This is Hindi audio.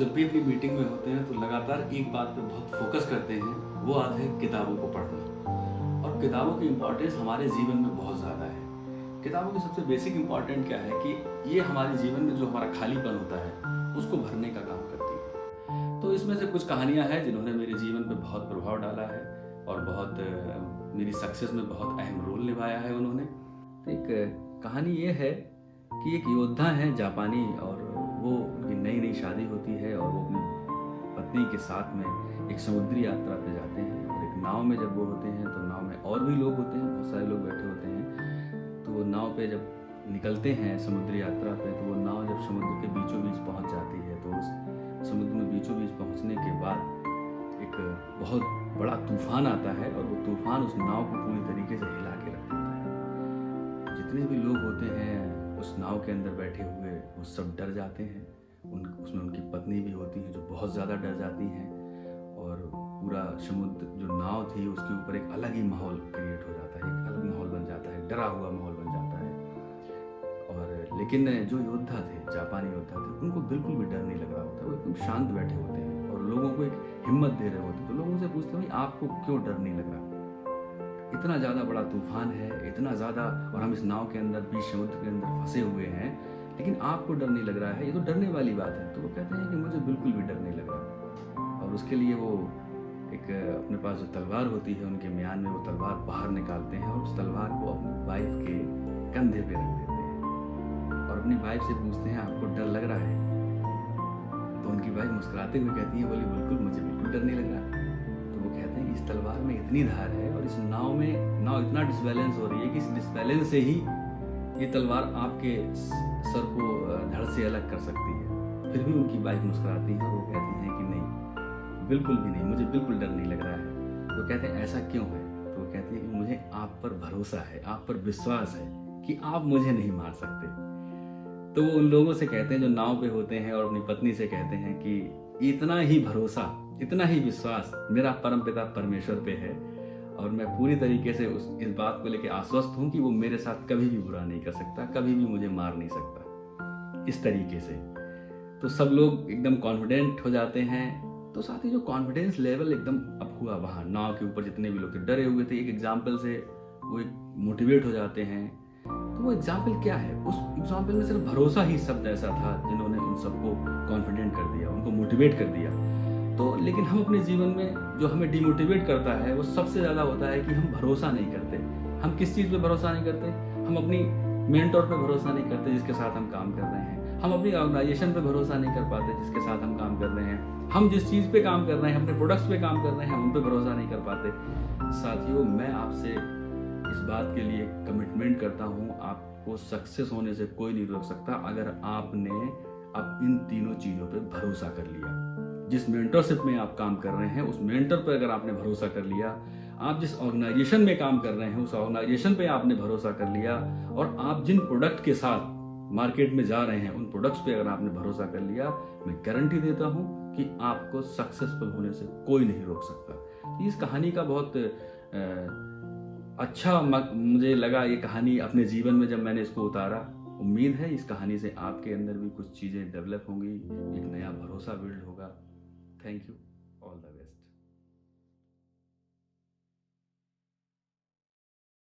जब भी अपनी मीटिंग में होते हैं तो लगातार एक बात पे बहुत फोकस करते हैं, वो आदत है किताबों को पढ़ना। और किताबों की इम्पोर्टेंस हमारे जीवन में बहुत ज़्यादा है। किताबों की सबसे बेसिक इम्पॉर्टेंट क्या है कि ये हमारे जीवन में जो हमारा खालीपन होता है उसको भरने का काम करती है। तो इसमें से कुछ कहानियाँ हैं जिन्होंने मेरे जीवन पे बहुत प्रभाव डाला है और बहुत मेरी सक्सेस में बहुत अहम रोल निभाया है उन्होंने। तो एक कहानी ये है कि एक योद्धा हैं जापानी, और वो उनकी नई नई शादी होती है और वो अपनी पत्नी के साथ में एक समुद्री यात्रा पे जाते हैं। और एक नाव में जब वो होते हैं तो नाव में और भी लोग होते हैं, बहुत सारे लोग बैठे होते हैं। तो वो नाव पे जब निकलते हैं समुद्री यात्रा पे, तो वो नाव जब समुद्र के बीचों बीच पहुंच जाती है तो उस समुद्र में बीचों बीच पहुंचने के बाद एक बहुत बड़ा तूफान आता है और वो तूफान उस नाव को पूरी तरीके से हिला के रख देता है। जितने भी लोग होते हैं उस नाव के अंदर बैठे हुए वो सब डर जाते हैं। उसमें उनकी पत्नी भी होती है जो बहुत ज़्यादा डर जाती हैं, और पूरा समुद्र जो नाव थी उसके ऊपर एक अलग ही माहौल क्रिएट हो जाता है, एक अलग माहौल बन जाता है, डरा हुआ माहौल बन जाता है। और लेकिन जो योद्धा थे, जापानी योद्धा थे, उनको बिल्कुल भी डर नहीं लग रहा होता। वो एकदम शांत बैठे होते हैं और लोगों को एक हिम्मत दे रहे होते हैं। तो लोगों से पूछते हैं, भाई आपको क्यों डर नहीं लग रहा? इतना ज़्यादा बड़ा तूफान है, इतना ज़्यादा, और हम इस नाव के अंदर बीच समुद्र के अंदर फंसे हुए हैं, लेकिन आपको डर नहीं लग रहा है, ये तो डरने वाली बात है। तो वो कहते हैं कि मुझे बिल्कुल भी डर नहीं लग रहा। और उसके लिए वो एक अपने पास जो तलवार होती है उनके म्यान में, वो तलवार बाहर निकालते हैं और उस तलवार को अपनी वाइफ के कंधे पे रख देते हैं और अपनी वाइफ से पूछते हैं, आपको डर लग रहा है? तो उनकी वाइफ मुस्कुराते हुए कहती है, बोली बिल्कुल, मुझे बिल्कुल डर नहीं लग रहा। तो वो कहते हैं कि इस तलवार में इतनी धार है और इस नाव इतना डिसबैलेंस हो रही है कि इस डिसबैलेंस से ही ये तलवार आपके सर को धड़ से अलग कर सकती है। फिर भी उनकी वाइफ मुस्कुराती है और वो कहती हैं कि नहीं, बिल्कुल भी नहीं, मुझे बिल्कुल डर नहीं लग रहा है। तो कहते हैं ऐसा क्यों है? तो वो कहती है कि मुझे आप पर भरोसा है, आप पर विश्वास है कि आप मुझे नहीं मार सकते। तो वो उन लोगों से कहते हैं जो नाव पे होते हैं और अपनी पत्नी से कहते हैं कि इतना ही भरोसा, इतना ही विश्वास मेरा परमपिता परमेश्वर पे है और मैं पूरी तरीके से इस बात को लेकर आश्वस्त हूँ कि वो मेरे साथ कभी भी बुरा नहीं कर सकता, कभी भी मुझे मार नहीं सकता। इस तरीके से तो सब लोग एकदम कॉन्फिडेंट हो जाते हैं। तो साथ ही जो कॉन्फिडेंस लेवल एकदम अप हुआ वहाँ नाव के ऊपर, जितने भी लोग थे डरे हुए थे, एक एग्जाम्पल से वो एक मोटिवेट हो जाते हैं। तो वो एग्जाम्पल क्या है? उस एग्जाम्पल में सिर्फ भरोसा ही शब्द ऐसा था जिन्होंने उन सबको कॉन्फिडेंट कर दिया, उनको मोटिवेट कर दिया। तो लेकिन हम अपने जीवन में जो हमें डिमोटिवेट करता है वो सबसे ज़्यादा होता है कि हम भरोसा नहीं करते। हम किस चीज़ पे भरोसा नहीं करते? हम अपनी मेंटोर पे भरोसा नहीं करते जिसके साथ हम काम कर रहे हैं। हम अपनी ऑर्गेनाइजेशन पे भरोसा नहीं कर पाते जिसके साथ हम काम कर रहे हैं। हम जिस चीज़ पे काम कर रहे हैं, अपने प्रोडक्ट्स पे काम कर रहे हैं, उन पे भरोसा नहीं कर पाते। साथियों, मैं आपसे इस बात के लिए कमिटमेंट करता हूँ, आपको सक्सेस होने से कोई नहीं रोक सकता अगर आपने अब इन तीनों चीज़ों पे भरोसा कर लिया। जिस मेंटरशिप में आप काम कर रहे हैं उस मेंटर पर अगर आपने भरोसा कर लिया, आप जिस ऑर्गेनाइजेशन में काम कर रहे हैं उस ऑर्गेनाइजेशन पे आपने भरोसा कर लिया, और आप जिन प्रोडक्ट के साथ मार्केट में जा रहे हैं उन प्रोडक्ट्स पे अगर आपने भरोसा कर लिया, मैं गारंटी देता हूं कि आपको सक्सेसफुल होने से कोई नहीं रोक सकता। तो इस कहानी का बहुत अच्छा मुझे लगा, ये कहानी अपने जीवन में जब मैंने इसको उतारा। उम्मीद है इस कहानी से आपके अंदर भी कुछ चीज़ें डेवलप होंगी, एक नया भरोसा बिल्ड होगा। Thank you, all the way.